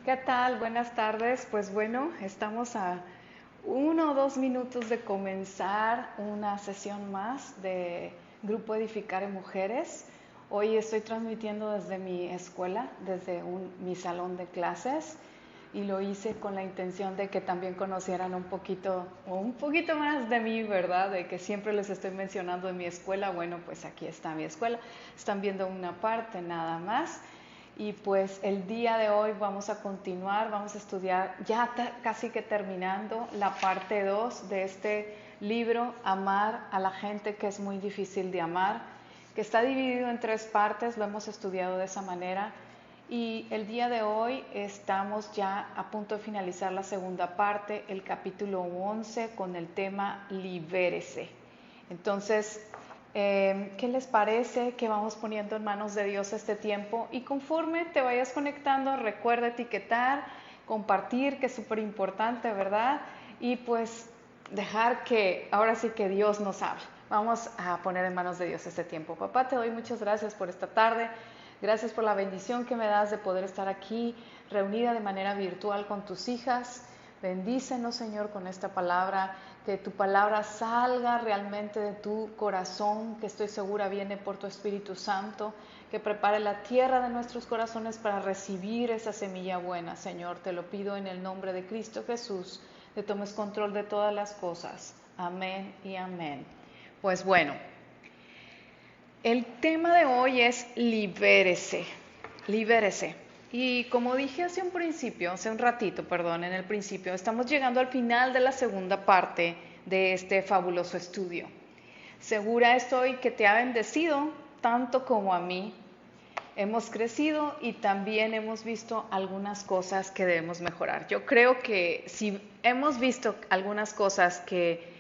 ¿Qué tal? Buenas tardes. Pues bueno, estamos a 1 o 2 minutos de comenzar una sesión más de Grupo Edificar en Mujeres. Hoy estoy transmitiendo desde mi escuela, desde mi salón de clases, y lo hice con la intención de que también conocieran un poquito más de mí, ¿verdad? De que siempre les estoy mencionando en mi escuela. Bueno, pues aquí está mi escuela. Están viendo una parte nada más. Y pues el día de hoy vamos a continuar, vamos a estudiar, ya casi que terminando, la parte 2 de este libro, Amar a la gente que es muy difícil de amar, que está dividido en 3 partes, lo hemos estudiado de esa manera. Y el día de hoy estamos ya a punto de finalizar la segunda parte, el capítulo 11, con el tema Libérese. Entonces, ¿qué les parece que vamos poniendo en manos de Dios este tiempo? Y conforme te vayas conectando, recuerda etiquetar, compartir, que es súper importante, ¿verdad? Y pues dejar que ahora sí que Dios nos hable. Vamos a poner en manos de Dios este tiempo. Papá, te doy muchas gracias por esta tarde. Gracias por la bendición que me das de poder estar aquí reunida de manera virtual con tus hijas. Bendícenos, Señor, con esta palabra, que tu palabra salga realmente de tu corazón, que estoy segura viene por tu Espíritu Santo, que prepare la tierra de nuestros corazones para recibir esa semilla buena, Señor. Te lo pido en el nombre de Cristo Jesús, que tomes control de todas las cosas. Amén y amén. Pues bueno, el tema de hoy es libérese, libérese. Y como dije hace un ratito, perdón, en el principio, estamos llegando al final de la segunda parte de este fabuloso estudio. Segura estoy que te ha bendecido tanto como a mí. Hemos crecido y también hemos visto algunas cosas que debemos mejorar. Yo creo que si hemos visto algunas cosas que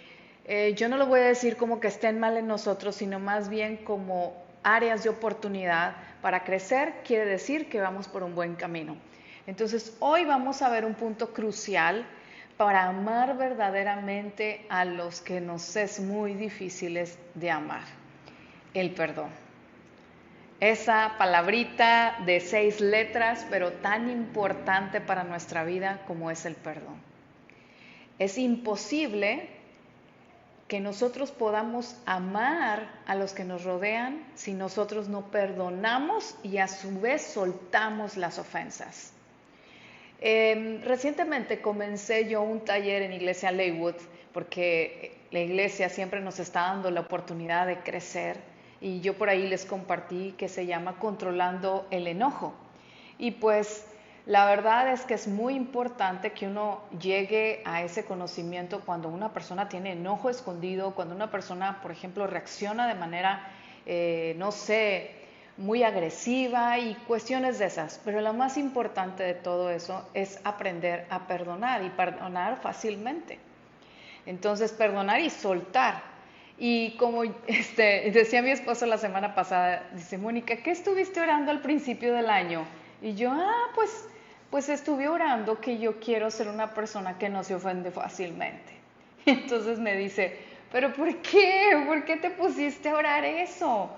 yo no lo voy a decir como que estén mal en nosotros, sino más bien como áreas de oportunidad para crecer, quiere decir que vamos por un buen camino. Entonces, hoy vamos a ver un punto crucial para amar verdaderamente a los que nos es muy difíciles de amar: el perdón. Esa palabrita de 6 letras, pero tan importante para nuestra vida como es el perdón. Es imposible que nosotros podamos amar a los que nos rodean si nosotros no perdonamos y a su vez soltamos las ofensas. Recientemente comencé yo un taller en Iglesia Leywood, porque la iglesia siempre nos está dando la oportunidad de crecer, y yo por ahí les compartí que se llama Controlando el Enojo. Y pues la verdad es que es muy importante que uno llegue a ese conocimiento cuando una persona tiene enojo escondido, cuando una persona, por ejemplo, reacciona de manera, no sé, muy agresiva y cuestiones de esas. Pero lo más importante de todo eso es aprender a perdonar, y perdonar fácilmente. Entonces, perdonar y soltar. Y como decía mi esposo la semana pasada, dice: Mónica, ¿qué estuviste orando al principio del año? Y yo, pues estuve orando que yo quiero ser una persona que no se ofende fácilmente. Entonces me dice: ¿pero por qué? ¿Por qué te pusiste a orar eso?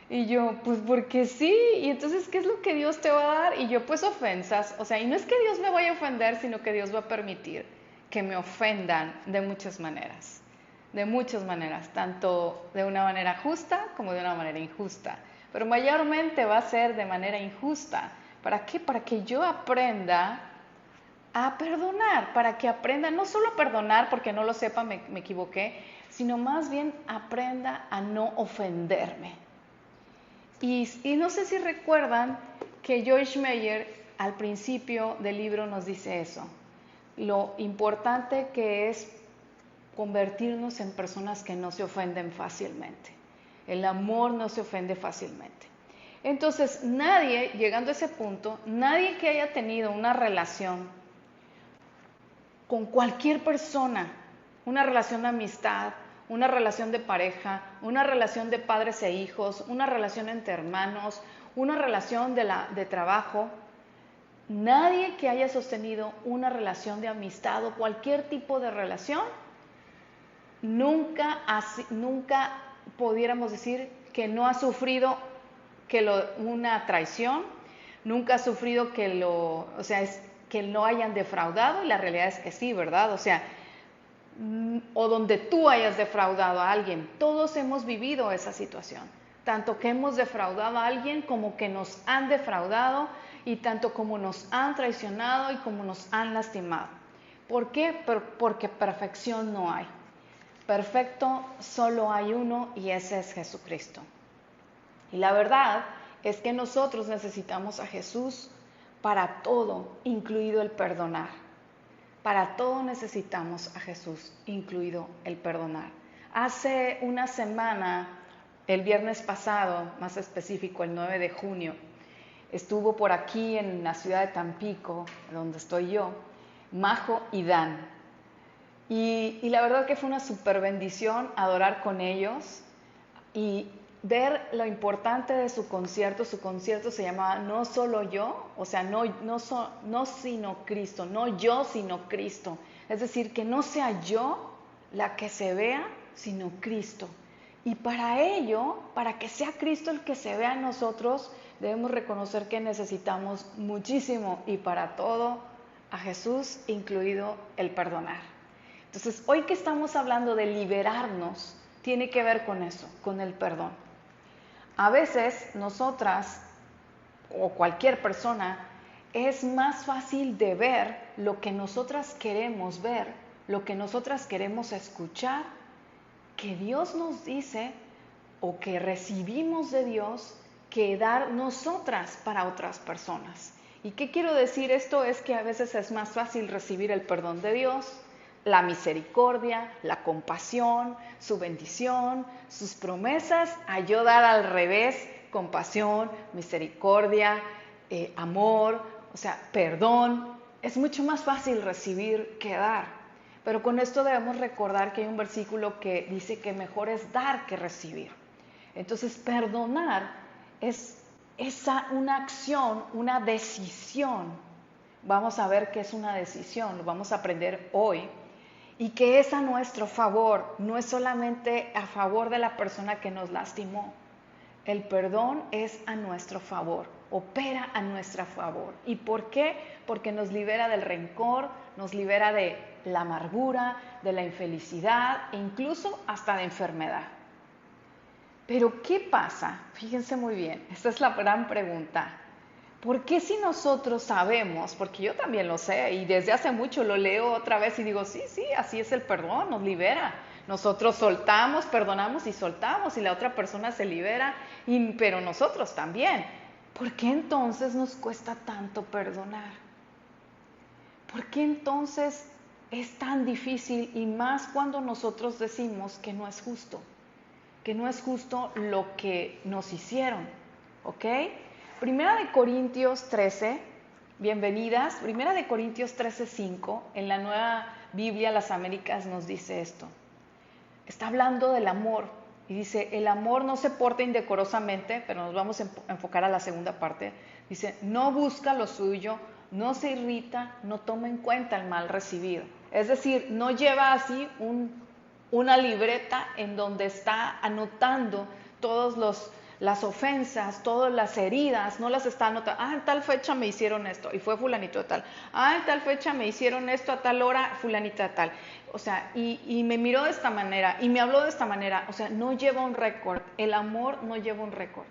Y yo, pues porque sí. Y entonces, ¿qué es lo que Dios te va a dar? Y yo, pues ofensas. O sea, y no es que Dios me vaya a ofender, sino que Dios va a permitir que me ofendan de muchas maneras. De muchas maneras, tanto de una manera justa como de una manera injusta. Pero mayormente va a ser de manera injusta. ¿Para qué? Para que yo aprenda a perdonar, para que aprenda no solo a perdonar porque no lo sepa, me equivoqué, sino más bien aprenda a no ofenderme. Y no sé si recuerdan que Joyce Meyer al principio del libro nos dice eso, lo importante que es convertirnos en personas que no se ofenden fácilmente. El amor no se ofende fácilmente. Entonces, nadie, llegando a ese punto, nadie que haya tenido una relación con cualquier persona, una relación de amistad, una relación de pareja, una relación de padres e hijos, una relación entre hermanos, una relación de trabajo, nadie que haya sostenido una relación de amistad o cualquier tipo de relación, nunca pudiéramos decir que no ha sufrido una traición, nunca ha sufrido que que no hayan defraudado, y la realidad es que sí, ¿verdad? O sea, o donde tú hayas defraudado a alguien, todos hemos vivido esa situación, tanto que hemos defraudado a alguien como que nos han defraudado, y tanto como nos han traicionado y como nos han lastimado. ¿Por qué? Porque perfección no hay. Perfecto solo hay uno, y ese es Jesucristo. Y la verdad es que nosotros necesitamos a Jesús para todo, incluido el perdonar. Para todo necesitamos a Jesús, incluido el perdonar. Hace una semana, el viernes pasado, más específico, el 9 de junio, estuvo por aquí en la ciudad de Tampico, donde estoy yo, Majo y Dan. Y la verdad que fue una súper bendición adorar con ellos y ver lo importante de su concierto. Su concierto se llamaba No Solo Yo, o sea, no sino Cristo, no yo sino Cristo. Es decir, que no sea yo la que se vea, sino Cristo. Y para ello, para que sea Cristo el que se vea en nosotros, debemos reconocer que necesitamos muchísimo, y para todo, a Jesús, incluido el perdonar. Entonces, hoy que estamos hablando de liberarnos, tiene que ver con eso, con el perdón. A veces nosotras o cualquier persona es más fácil de ver lo que nosotras queremos ver, lo que nosotras queremos escuchar, que Dios nos dice o que recibimos de Dios, que dar nosotras para otras personas. ¿Y qué quiero decir? Esto es que a veces es más fácil recibir el perdón de Dios, la misericordia, la compasión, su bendición, sus promesas, a yo dar al revés, compasión, misericordia, amor, o sea, perdón. Es mucho más fácil recibir que dar. Pero con esto debemos recordar que hay un versículo que dice que mejor es dar que recibir. Entonces, perdonar es una acción, una decisión. Vamos a ver qué es una decisión, lo vamos a aprender hoy. Y que es a nuestro favor, no es solamente a favor de la persona que nos lastimó. El perdón es a nuestro favor, opera a nuestro favor. ¿Y por qué? Porque nos libera del rencor, nos libera de la amargura, de la infelicidad e incluso hasta de enfermedad. Pero ¿qué pasa? Fíjense muy bien, esta es la gran pregunta. ¿Por qué si nosotros sabemos, porque yo también lo sé y desde hace mucho lo leo otra vez y digo, sí, así es el perdón, nos libera. Nosotros soltamos, perdonamos y soltamos y la otra persona se libera, pero nosotros también. ¿Por qué entonces nos cuesta tanto perdonar? ¿Por qué entonces es tan difícil, y más cuando nosotros decimos que no es justo? Que no es justo lo que nos hicieron, ¿ok? Primera de Corintios 13, bienvenidas. Primera de Corintios 13:5, en la Nueva Biblia Las Américas nos dice esto. Está hablando del amor y dice, el amor no se porta indecorosamente, pero nos vamos a enfocar a la segunda parte. Dice, no busca lo suyo, no se irrita, no toma en cuenta el mal recibido. Es decir, no lleva así una libreta en donde está anotando todas las ofensas, todas las heridas, no las está anotando. En tal fecha me hicieron esto y fue fulanito de tal. En tal fecha me hicieron esto a tal hora, fulanita de tal. O sea, y me miró de esta manera y me habló de esta manera. O sea, no lleva un récord. El amor no lleva un récord.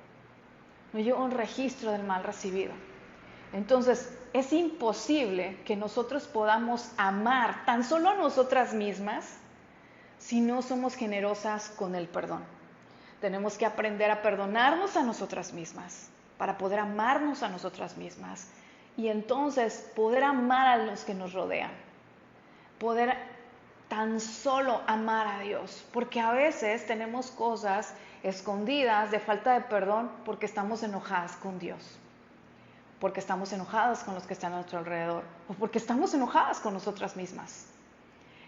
No lleva un registro del mal recibido. Entonces, es imposible que nosotros podamos amar tan solo a nosotras mismas si no somos generosas con el perdón. Tenemos que aprender a perdonarnos a nosotras mismas para poder amarnos a nosotras mismas y entonces poder amar a los que nos rodean. Poder tan solo amar a Dios, porque a veces tenemos cosas escondidas de falta de perdón porque estamos enojadas con Dios, porque estamos enojadas con los que están a nuestro alrededor o porque estamos enojadas con nosotras mismas.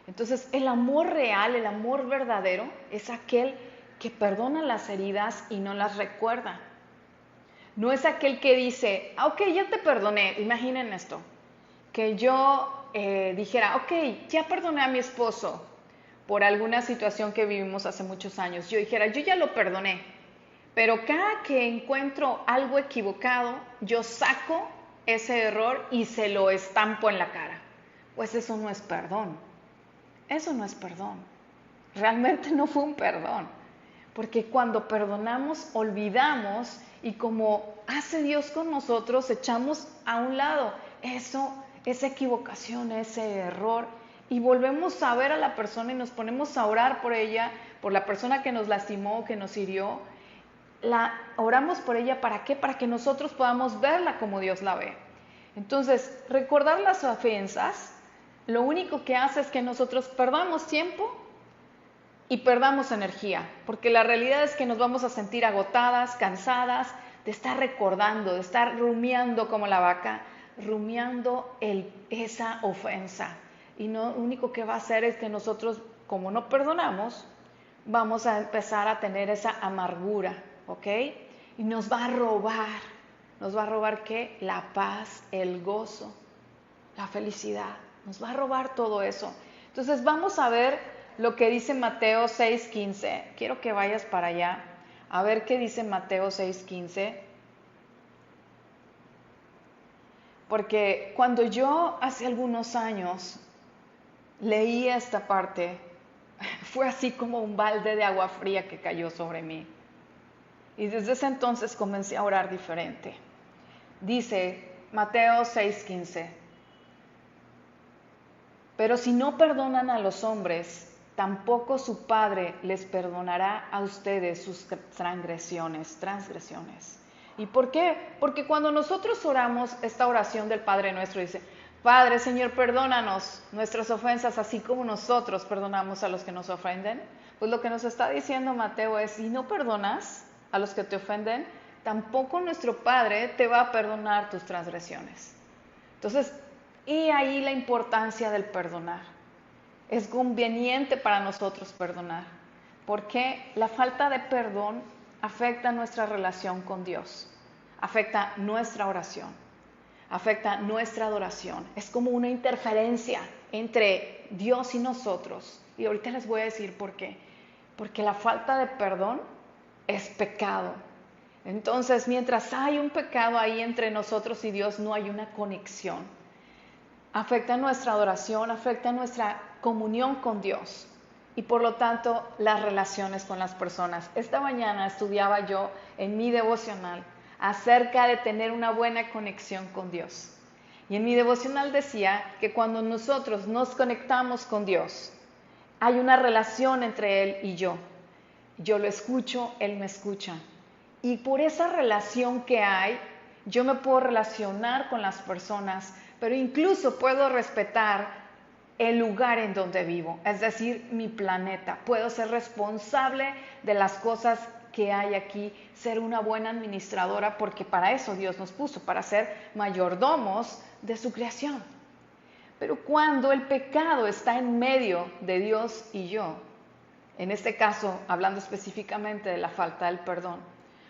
Entonces, el amor real, el amor verdadero, es aquel que perdona las heridas y no las recuerda. No es aquel que dice, ok, ya te perdoné. Imaginen esto, que yo dijera, ok, ya perdoné a mi esposo por alguna situación que vivimos hace muchos años. Yo dijera, yo ya lo perdoné, pero cada que encuentro algo equivocado, yo saco ese error y se lo estampo en la cara. Pues eso no es perdón. Eso no es perdón. Realmente no fue un perdón. Porque cuando perdonamos, olvidamos y como hace Dios con nosotros, echamos a un lado esa equivocación, ese error y volvemos a ver a la persona y nos ponemos a orar por ella, por la persona que nos lastimó, que nos hirió. Oramos por ella, ¿para qué? Para que nosotros podamos verla como Dios la ve. Entonces, recordar las ofensas, lo único que hace es que nosotros perdamos tiempo y perdamos energía, porque la realidad es que nos vamos a sentir agotadas, cansadas de estar recordando, de estar rumiando como la vaca, rumiando esa ofensa. Y lo único que va a hacer es que nosotros, como no perdonamos, vamos a empezar a tener esa amargura, ¿ok? Y nos va a robar ¿qué? La paz, el gozo, la felicidad, nos va a robar todo eso. Entonces vamos a ver lo que dice Mateo 6:15. Quiero que vayas para allá a ver qué dice Mateo 6:15. Porque cuando yo hace algunos años leí esta parte, fue así como un balde de agua fría que cayó sobre mí. Y desde ese entonces comencé a orar diferente. Dice Mateo 6:15. Pero si no perdonan a los hombres, tampoco su Padre les perdonará a ustedes sus transgresiones. ¿Y por qué? Porque cuando nosotros oramos esta oración del Padre Nuestro, dice, Padre, Señor, perdónanos nuestras ofensas, así como nosotros perdonamos a los que nos ofenden. Pues lo que nos está diciendo Mateo es, si no perdonas a los que te ofenden, tampoco nuestro Padre te va a perdonar tus transgresiones. Entonces, y ahí la importancia del perdonar. Es conveniente para nosotros perdonar, porque la falta de perdón afecta nuestra relación con Dios, afecta nuestra oración, afecta nuestra adoración. Es como una interferencia entre Dios y nosotros. Y ahorita les voy a decir por qué. Porque la falta de perdón es pecado. Entonces, mientras hay un pecado ahí entre nosotros y Dios, no hay una conexión. Afecta nuestra adoración, afecta nuestra comunión con Dios y por lo tanto las relaciones con las personas. Esta mañana estudiaba yo en mi devocional acerca de tener una buena conexión con Dios. Y en mi devocional decía que cuando nosotros nos conectamos con Dios, hay una relación entre Él y yo. Yo lo escucho, Él me escucha. Y por esa relación que hay, yo me puedo relacionar con las personas, pero incluso puedo respetar el lugar en donde vivo, es decir, mi planeta. Puedo ser responsable de las cosas que hay aquí, ser una buena administradora, porque para eso Dios nos puso, para ser mayordomos de su creación. Pero cuando el pecado está en medio de Dios y yo, en este caso, hablando específicamente de la falta del perdón,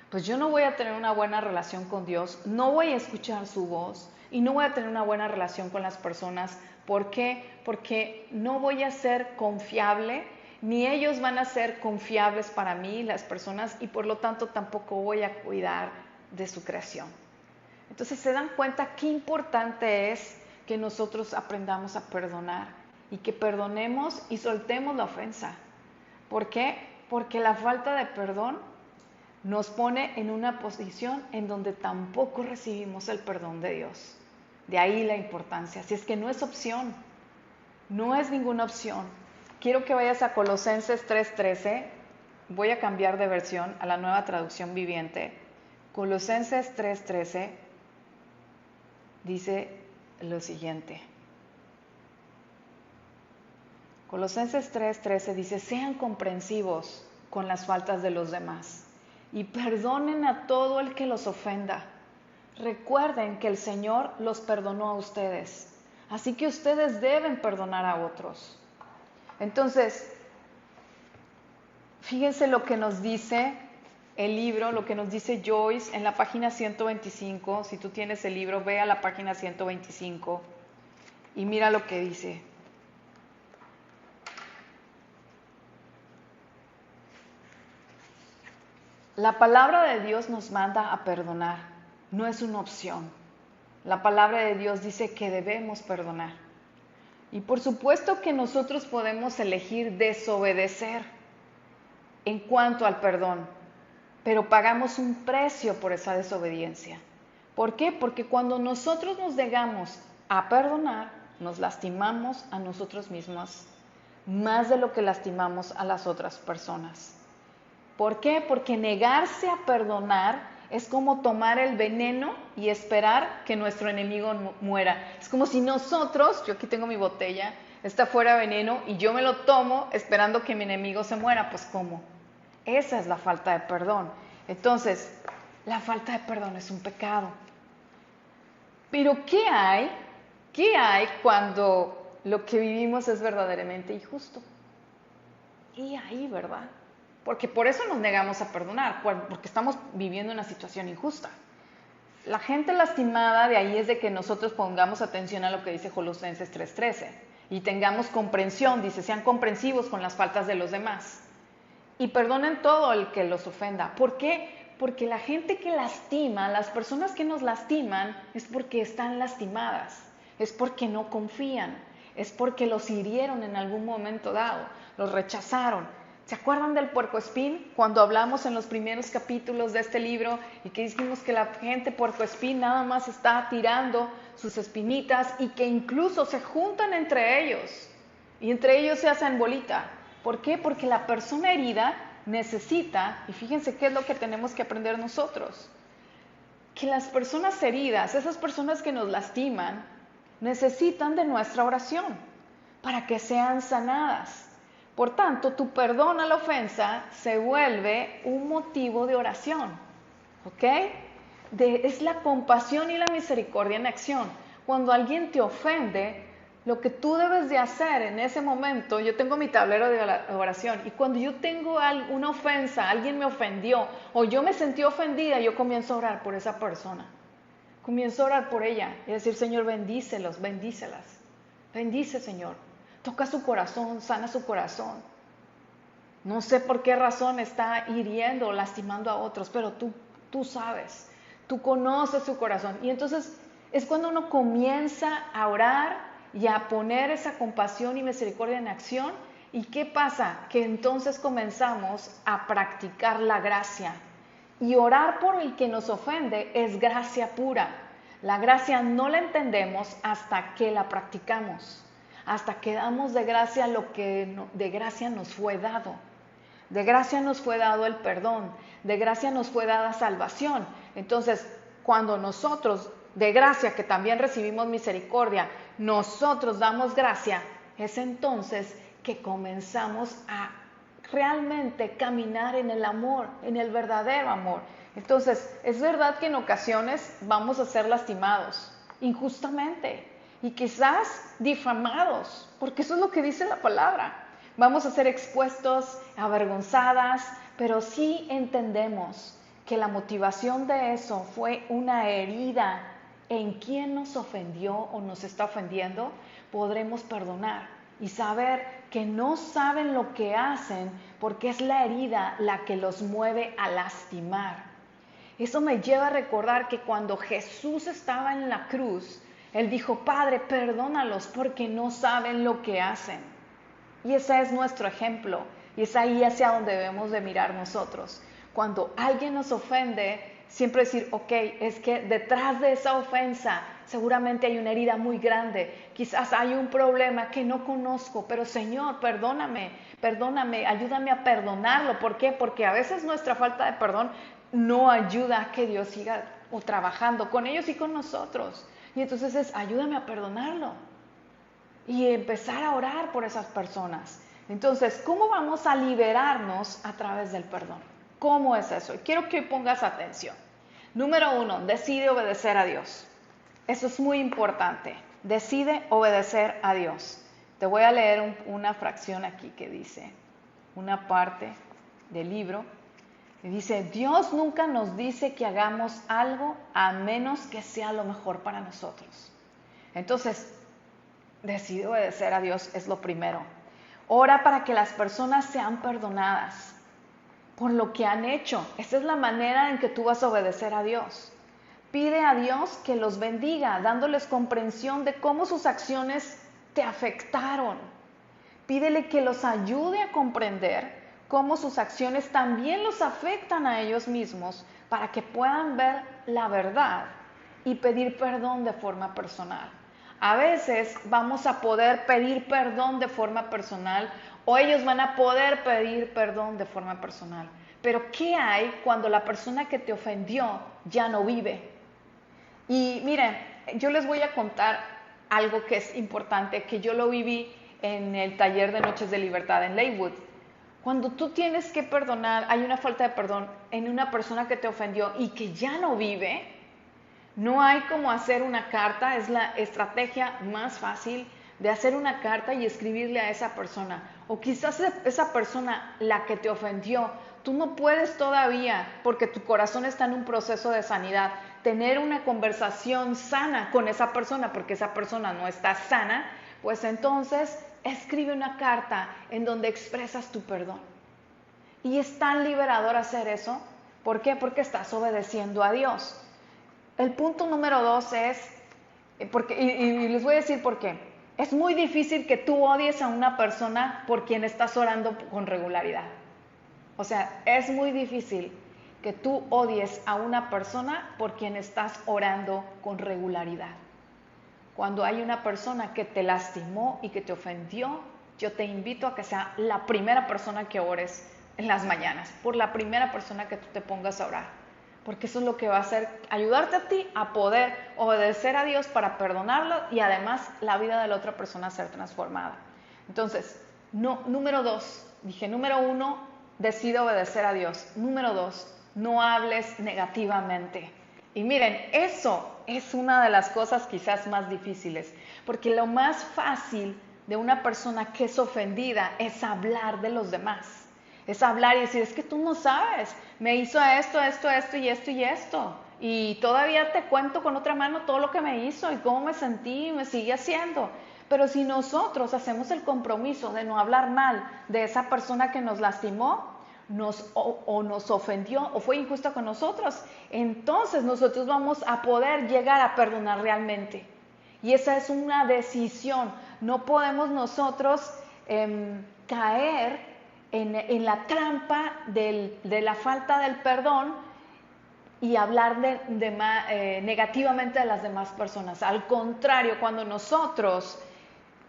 pues yo no voy a tener una buena relación con Dios, no voy a escuchar su voz y no voy a tener una buena relación con las personas. ¿Por qué? Porque no voy a ser confiable, ni ellos van a ser confiables para mí, las personas, y por lo tanto tampoco voy a cuidar de su creación. Entonces se dan cuenta qué importante es que nosotros aprendamos a perdonar y que perdonemos y soltemos la ofensa. ¿Por qué? Porque la falta de perdón nos pone en una posición en donde tampoco recibimos el perdón de Dios. De ahí la importancia. Así es que no es opción, no es ninguna opción. Quiero que vayas a Colosenses 3:13. Voy a cambiar de versión a la Nueva Traducción Viviente. Colosenses 3:13 dice lo siguiente. Colosenses 3:13 dice, sean comprensivos con las faltas de los demás y perdonen a todo el que los ofenda. Recuerden que el Señor los perdonó a ustedes, así que ustedes deben perdonar a otros. Entonces, fíjense lo que nos dice el libro, lo que nos dice Joyce en la página 125. Si tú tienes el libro, ve a la página 125 y mira lo que dice. La palabra de Dios nos manda a perdonar, no es una opción. La palabra de Dios dice que debemos perdonar. Y por supuesto que nosotros podemos elegir desobedecer en cuanto al perdón, pero pagamos un precio por esa desobediencia. ¿Por qué? Porque cuando nosotros nos negamos a perdonar, nos lastimamos a nosotros mismos más de lo que lastimamos a las otras personas. ¿Por qué? Porque negarse a perdonar es como tomar el veneno y esperar que nuestro enemigo muera. Es como si nosotros, yo aquí tengo mi botella, está fuera veneno y yo me lo tomo esperando que mi enemigo se muera. Pues ¿cómo? Esa es la falta de perdón. Entonces, la falta de perdón es un pecado. Pero ¿qué hay? ¿Qué hay cuando lo que vivimos es verdaderamente injusto? Y ahí, ¿verdad? Porque por eso nos negamos a perdonar, porque estamos viviendo una situación injusta. La gente lastimada de ahí es de que nosotros pongamos atención a lo que dice Colosenses 3:13 y tengamos comprensión, dice, sean comprensivos con las faltas de los demás y perdonen todo el que los ofenda. ¿Por qué? Porque la gente que lastima, las personas que nos lastiman, es porque están lastimadas, es porque no confían, es porque los hirieron en algún momento dado, los rechazaron. ¿Se acuerdan del puercoespín? Cuando hablamos en los primeros capítulos de este libro y que dijimos que la gente puercoespín nada más está tirando sus espinitas y que incluso se juntan entre ellos y entre ellos se hacen bolita. ¿Por qué? Porque la persona herida necesita, y fíjense qué es lo que tenemos que aprender nosotros, que las personas heridas, esas personas que nos lastiman, necesitan de nuestra oración para que sean sanadas. Por tanto, tu perdón a la ofensa se vuelve un motivo de oración, ¿ok? Es la compasión y la misericordia en acción. Cuando alguien te ofende, lo que tú debes de hacer en ese momento, yo tengo mi tablero de oración, y cuando yo tengo una ofensa, alguien me ofendió, o yo me sentí ofendida, yo comienzo a orar por esa persona. Comienzo a orar por ella y decir, Señor, bendícelos, bendícelas. Bendice, Señor. Toca su corazón, sana su corazón. No sé por qué razón está hiriendo o lastimando a otros, pero tú sabes, tú conoces su corazón. Y entonces es cuando uno comienza a orar y a poner esa compasión y misericordia en acción. ¿Y qué pasa? Que entonces comenzamos a practicar la gracia. Y orar por el que nos ofende es gracia pura. La gracia no la entendemos hasta que la practicamos. Hasta que damos de gracia lo que de gracia nos fue dado. De gracia nos fue dado el perdón, de gracia nos fue dada salvación. Entonces, cuando nosotros, de gracia que también recibimos misericordia, nosotros damos gracia, es entonces que comenzamos a realmente caminar en el amor, en el verdadero amor. Entonces, es verdad que en ocasiones vamos a ser lastimados injustamente. Y quizás difamados, porque eso es lo que dice la palabra. Vamos a ser expuestos, avergonzadas, pero si entendemos que la motivación de eso fue una herida en quien nos ofendió o nos está ofendiendo, podremos perdonar y saber que no saben lo que hacen porque es la herida la que los mueve a lastimar. Eso me lleva a recordar que cuando Jesús estaba en la cruz, Él dijo, Padre, perdónalos porque no saben lo que hacen. Y ese es nuestro ejemplo. Y es ahí hacia donde debemos de mirar nosotros. Cuando alguien nos ofende, siempre decir, ok, es que detrás de esa ofensa seguramente hay una herida muy grande. Quizás hay un problema que no conozco, pero Señor, perdóname, ayúdame a perdonarlo. ¿Por qué? Porque a veces nuestra falta de perdón no ayuda a que Dios siga trabajando con ellos y con nosotros. Y entonces ayúdame a perdonarlo y empezar a orar por esas personas. Entonces, ¿cómo vamos a liberarnos a través del perdón? ¿Cómo es eso? Y quiero que pongas atención. Número 1, decide obedecer a Dios. Eso es muy importante. Decide obedecer a Dios. Te voy a leer una fracción aquí que dice, una parte del libro. Y dice, Dios nunca nos dice que hagamos algo a menos que sea lo mejor para nosotros. Entonces, decide obedecer a Dios es lo primero. Ora para que las personas sean perdonadas por lo que han hecho. Esa es la manera en que tú vas a obedecer a Dios. Pide a Dios que los bendiga, dándoles comprensión de cómo sus acciones te afectaron. Pídele que los ayude a comprender cómo sus acciones también los afectan a ellos mismos para que puedan ver la verdad y pedir perdón de forma personal. A veces vamos a poder pedir perdón de forma personal o ellos van a poder pedir perdón de forma personal. Pero ¿qué hay cuando la persona que te ofendió ya no vive? Y miren, yo les voy a contar algo que es importante, que yo lo viví en el taller de Noches de Libertad en Leywood. Cuando tú tienes que perdonar, hay una falta de perdón en una persona que te ofendió y que ya no vive, no hay como hacer una carta, es la estrategia más fácil de hacer una carta y escribirle a esa persona. O quizás esa persona, la que te ofendió, tú no puedes todavía, porque tu corazón está en un proceso de sanidad, tener una conversación sana con esa persona, porque esa persona no está sana, pues entonces escribe una carta en donde expresas tu perdón. Y es tan liberador hacer eso. ¿Por qué? Porque estás obedeciendo a Dios. El punto número 2 es, y les voy a decir por qué. Es muy difícil que tú odies a una persona por quien estás orando con regularidad. O sea, es muy difícil que tú odies a una persona por quien estás orando con regularidad. Cuando hay una persona que te lastimó y que te ofendió, yo te invito a que sea la primera persona que ores en las mañanas, por la primera persona que tú te pongas a orar. Porque eso es lo que va a hacer, ayudarte a ti a poder obedecer a Dios para perdonarlo y además la vida de la otra persona ser transformada. Entonces, número 2, dije número 1, decide obedecer a Dios. Número 2, no hables negativamente. Y miren, eso es una de las cosas quizás más difíciles, porque lo más fácil de una persona que es ofendida es hablar de los demás. Es hablar y decir, es que tú no sabes, me hizo esto y esto. Y todavía te cuento con otra mano todo lo que me hizo y cómo me sentí y me sigue haciendo. Pero si nosotros hacemos el compromiso de no hablar mal de esa persona que nos lastimó, nos ofendió o fue injusta con nosotros, entonces nosotros vamos a poder llegar a perdonar realmente. Y esa es una decisión. No podemos nosotros caer en la trampa de la falta del perdón y hablar negativamente de las demás personas. Al contrario, cuando nosotros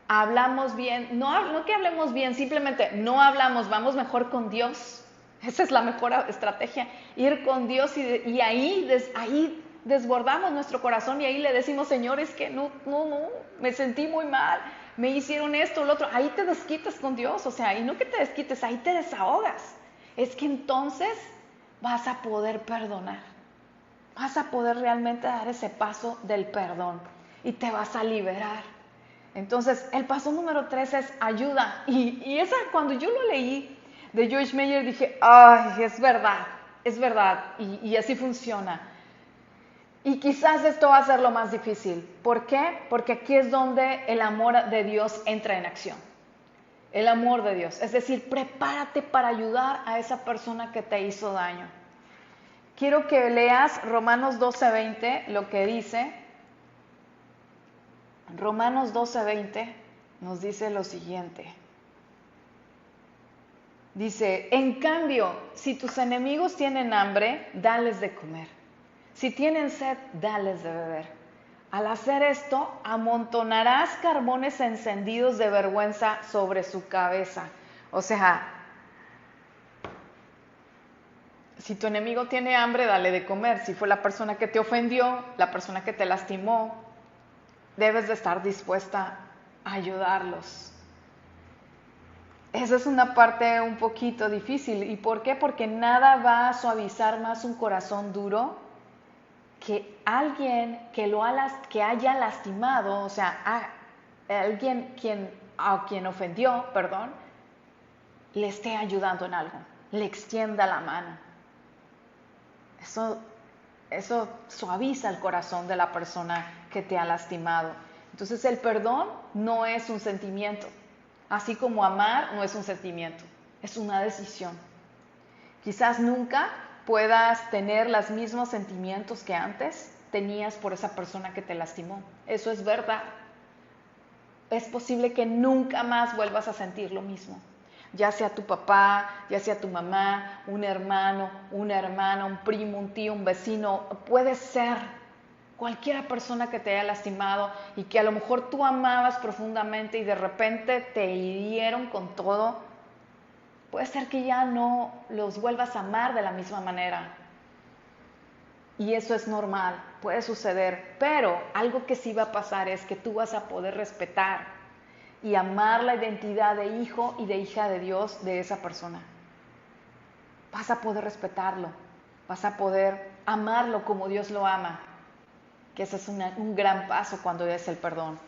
hablamos bien, no que hablemos bien, simplemente no hablamos, vamos mejor con Dios. Esa es la mejor estrategia, ir con Dios y ahí desbordamos nuestro corazón y ahí le decimos, Señor, es que no, me sentí muy mal, me hicieron esto, lo otro. Ahí te desquitas con Dios, o sea, y no que te desquites, ahí te desahogas. Es que entonces vas a poder perdonar, vas a poder realmente dar ese paso del perdón y te vas a liberar. Entonces, el paso número 3 es ayuda. Y esa, cuando yo lo leí de Joyce Meyer, dije, ay, es verdad, y así funciona. Y quizás esto va a ser lo más difícil. ¿Por qué? Porque aquí es donde el amor de Dios entra en acción. El amor de Dios. Es decir, prepárate para ayudar a esa persona que te hizo daño. Quiero que leas Romanos 12:20, lo que dice. Romanos 12:20 nos dice lo siguiente. Dice, en cambio, si tus enemigos tienen hambre, dales de comer. Si tienen sed, dales de beber. Al hacer esto, amontonarás carbones encendidos de vergüenza sobre su cabeza. O sea, si tu enemigo tiene hambre, dale de comer. Si fue la persona que te ofendió, la persona que te lastimó, debes de estar dispuesta a ayudarlos. Esa es una parte un poquito difícil. ¿Y por qué? Porque nada va a suavizar más un corazón duro que alguien que haya lastimado, o sea, alguien a quien ofendió, le esté ayudando en algo, le extienda la mano. Eso suaviza el corazón de la persona que te ha lastimado. Entonces el perdón no es un sentimiento, así como amar no es un sentimiento, es una decisión. Quizás nunca puedas tener los mismos sentimientos que antes, tenías por esa persona que te lastimó. Eso es verdad. Es posible que nunca más vuelvas a sentir lo mismo. Ya sea tu papá, ya sea tu mamá, un hermano, una hermana, un primo, un tío, un vecino, puede ser cualquier persona que te haya lastimado y que a lo mejor tú amabas profundamente y de repente te hirieron con todo. Puede ser que ya no los vuelvas a amar de la misma manera. Y eso es normal, puede suceder, pero algo que sí va a pasar es que tú vas a poder respetar y amar la identidad de hijo y de hija de Dios de esa persona. Vas a poder respetarlo, vas a poder amarlo como Dios lo ama, que ese es un gran paso cuando es el perdón.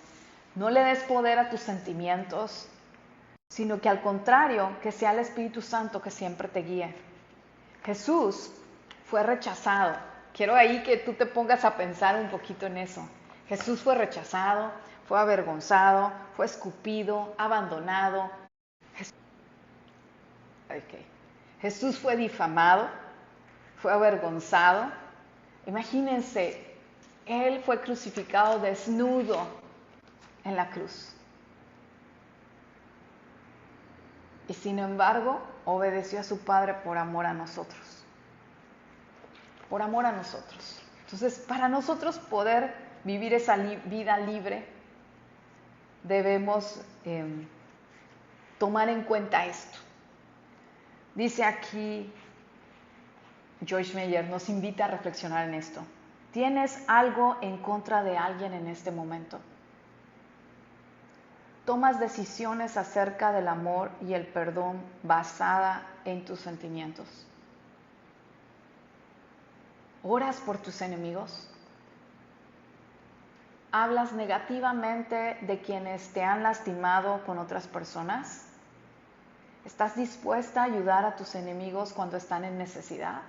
No le des poder a tus sentimientos, sino que al contrario, que sea el Espíritu Santo que siempre te guíe. Jesús fue rechazado. Quiero ahí que tú te pongas a pensar un poquito en eso. Jesús fue rechazado, fue avergonzado, fue escupido, abandonado. Jesús fue difamado, fue avergonzado. Imagínense, Él fue crucificado desnudo en la cruz. Y sin embargo, obedeció a su Padre por amor a nosotros. Por amor a nosotros. Entonces, para nosotros poder vivir esa vida libre, debemos tomar en cuenta esto. Dice aquí Joyce Meyer, nos invita a reflexionar en esto. ¿Tienes algo en contra de alguien en este momento? ¿Tomas decisiones acerca del amor y el perdón basada en tus sentimientos? ¿Oras por tus enemigos? ¿Hablas negativamente de quienes te han lastimado con otras personas? ¿Estás dispuesta a ayudar a tus enemigos cuando están en necesidad?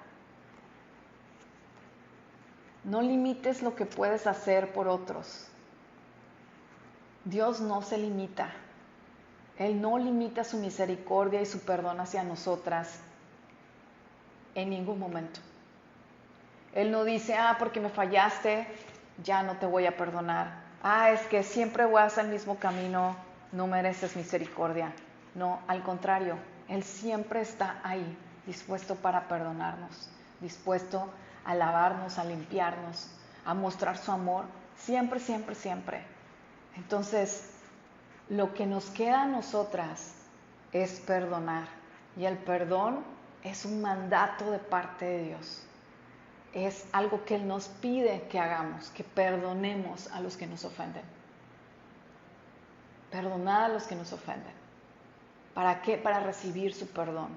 No limites lo que puedes hacer por otros. Dios no se limita. Él no limita su misericordia y su perdón hacia nosotras en ningún momento. Él no dice, porque me fallaste, ya no te voy a perdonar. Es que siempre vas al mismo camino, no mereces misericordia. No, al contrario, Él siempre está ahí, dispuesto para perdonarnos, dispuesto a lavarnos, a limpiarnos, a mostrar su amor, siempre, siempre, siempre. Entonces, lo que nos queda a nosotras es perdonar. Y el perdón es un mandato de parte de Dios. Es algo que Él nos pide que hagamos, que perdonemos a los que nos ofenden. Perdonar a los que nos ofenden. ¿Para qué? Para recibir su perdón.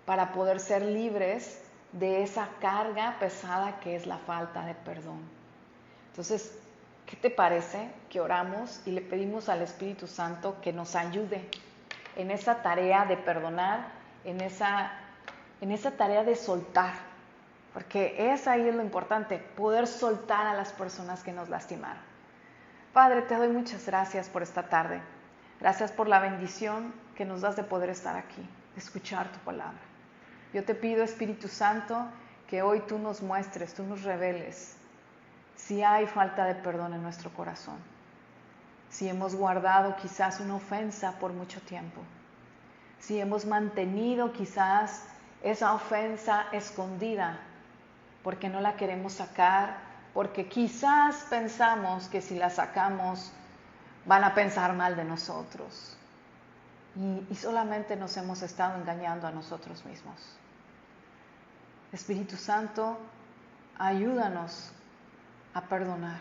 Para poder ser libres de esa carga pesada que es la falta de perdón. Entonces, ¿qué te parece que oramos y le pedimos al Espíritu Santo que nos ayude en esa tarea de perdonar, en esa tarea de soltar? Porque ahí es lo importante, poder soltar a las personas que nos lastimaron. Padre, te doy muchas gracias por esta tarde. Gracias por la bendición que nos das de poder estar aquí, de escuchar tu palabra. Yo te pido, Espíritu Santo, que hoy tú nos muestres, tú nos reveles si hay falta de perdón en nuestro corazón, si hemos guardado quizás una ofensa por mucho tiempo, si hemos mantenido quizás esa ofensa escondida porque no la queremos sacar, porque quizás pensamos que si la sacamos van a pensar mal de nosotros y solamente nos hemos estado engañando a nosotros mismos. Espíritu Santo, ayúdanos a perdonar.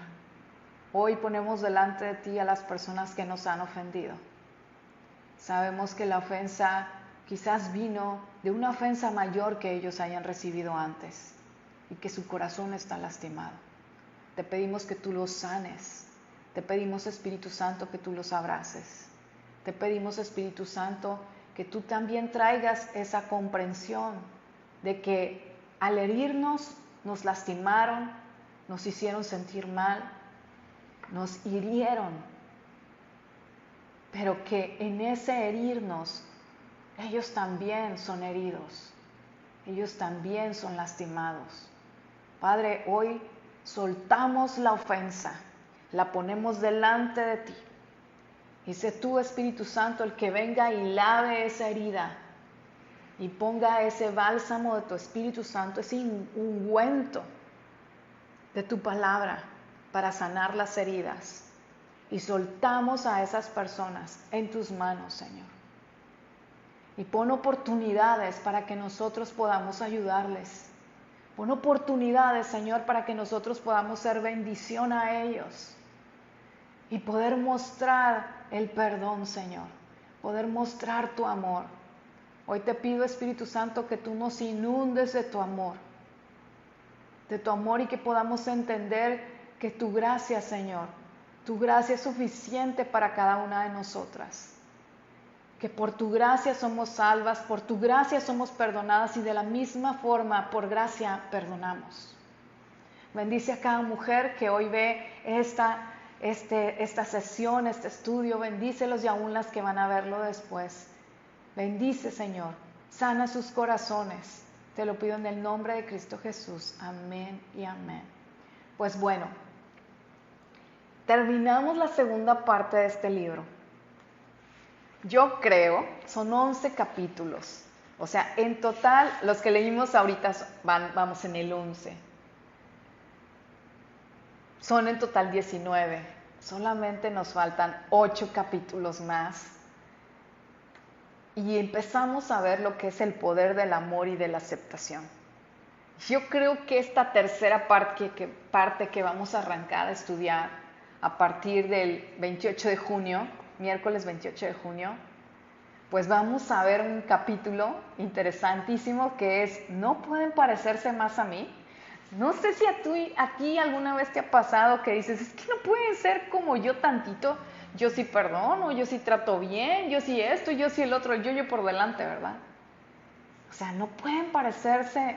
Hoy ponemos delante de ti a las personas que nos han ofendido. Sabemos que la ofensa quizás vino de una ofensa mayor que ellos hayan recibido antes y que su corazón está lastimado. Te pedimos que tú los sanes. Te pedimos, Espíritu Santo, que tú los abraces. Te pedimos, Espíritu Santo, que tú también traigas esa comprensión de que al herirnos nos lastimaron, nos hicieron sentir mal, nos hirieron, pero que en ese herirnos ellos también son heridos, ellos también son lastimados. Padre, hoy soltamos la ofensa, la ponemos delante de ti. Y sé tú, Espíritu Santo, el que venga y lave esa herida y ponga ese bálsamo de tu Espíritu Santo, ese ungüento de tu palabra para sanar las heridas. Y soltamos a esas personas en tus manos, Señor. Y pon oportunidades para que nosotros podamos ayudarles. Pon oportunidades, Señor, para que nosotros podamos ser bendición a ellos. Y poder mostrar el perdón, Señor. Poder mostrar tu amor. Hoy te pido, Espíritu Santo, que tú nos inundes de tu amor. De tu amor y que podamos entender que tu gracia, Señor, tu gracia es suficiente para cada una de nosotras. Que por tu gracia somos salvas, por tu gracia somos perdonadas y de la misma forma, por gracia, perdonamos. Bendice a cada mujer que hoy ve esta sesión, este estudio. Bendícelos y aún las que van a verlo después. Bendice, Señor. Sana sus corazones. Te lo pido en el nombre de Cristo Jesús. Amén y amén. Pues bueno, terminamos la segunda parte de este libro. Yo creo, son 11 capítulos. O sea, en total, los que leímos ahorita vamos en el 11. Son en total 19. Solamente nos faltan 8 capítulos más. Y empezamos a ver lo que es el poder del amor y de la aceptación. Yo creo que esta tercera parte que vamos a arrancar a estudiar a partir del 28 de junio, miércoles 28 de junio, pues vamos a ver un capítulo interesantísimo que es "No pueden parecerse más a mí". No sé si a ti alguna vez te ha pasado que dices, es que no pueden ser como yo tantito. Yo sí perdono, yo sí trato bien, yo sí esto, yo sí el otro, el yo por delante, ¿verdad? O sea, no pueden parecerse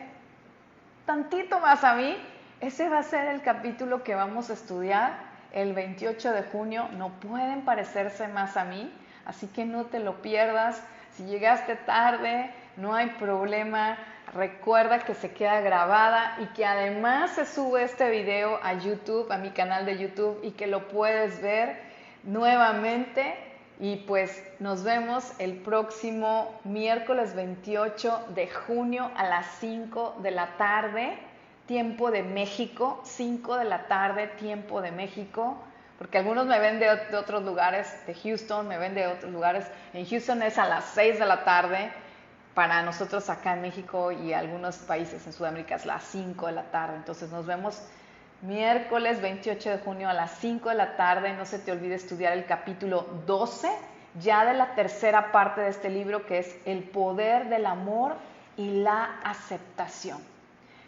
tantito más a mí. Ese va a ser el capítulo que vamos a estudiar el 28 de junio. No pueden parecerse más a mí, así que no te lo pierdas. Si llegaste tarde, no hay problema. Recuerda que se queda grabada y que además se sube este video a YouTube, a mi canal de YouTube, y que lo puedes ver nuevamente. Y pues nos vemos el próximo miércoles 28 de junio a las 5 de la tarde, tiempo de México, 5 de la tarde, tiempo de México, porque algunos me ven de otros lugares, de Houston, me ven de otros lugares. En Houston es a las 6 de la tarde, para nosotros acá en México y algunos países en Sudamérica es las 5 de la tarde. Entonces nos vemos miércoles 28 de junio a las 5 de la tarde. No se te olvide estudiar el capítulo 12, ya de la tercera parte de este libro, que es el poder del amor y la aceptación.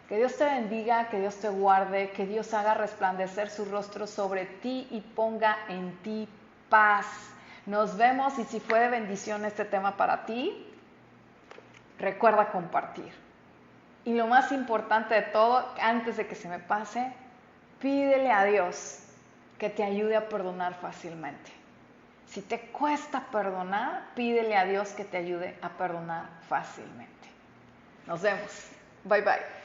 Que Dios te bendiga, que Dios te guarde, que Dios haga resplandecer su rostro sobre ti y ponga en ti paz. Nos vemos, y si fue de bendición este tema para ti, recuerda compartir. Y lo más importante de todo, antes de que se me pase, pídele a Dios que te ayude a perdonar fácilmente. Si te cuesta perdonar, pídele a Dios que te ayude a perdonar fácilmente. Nos vemos. Bye bye.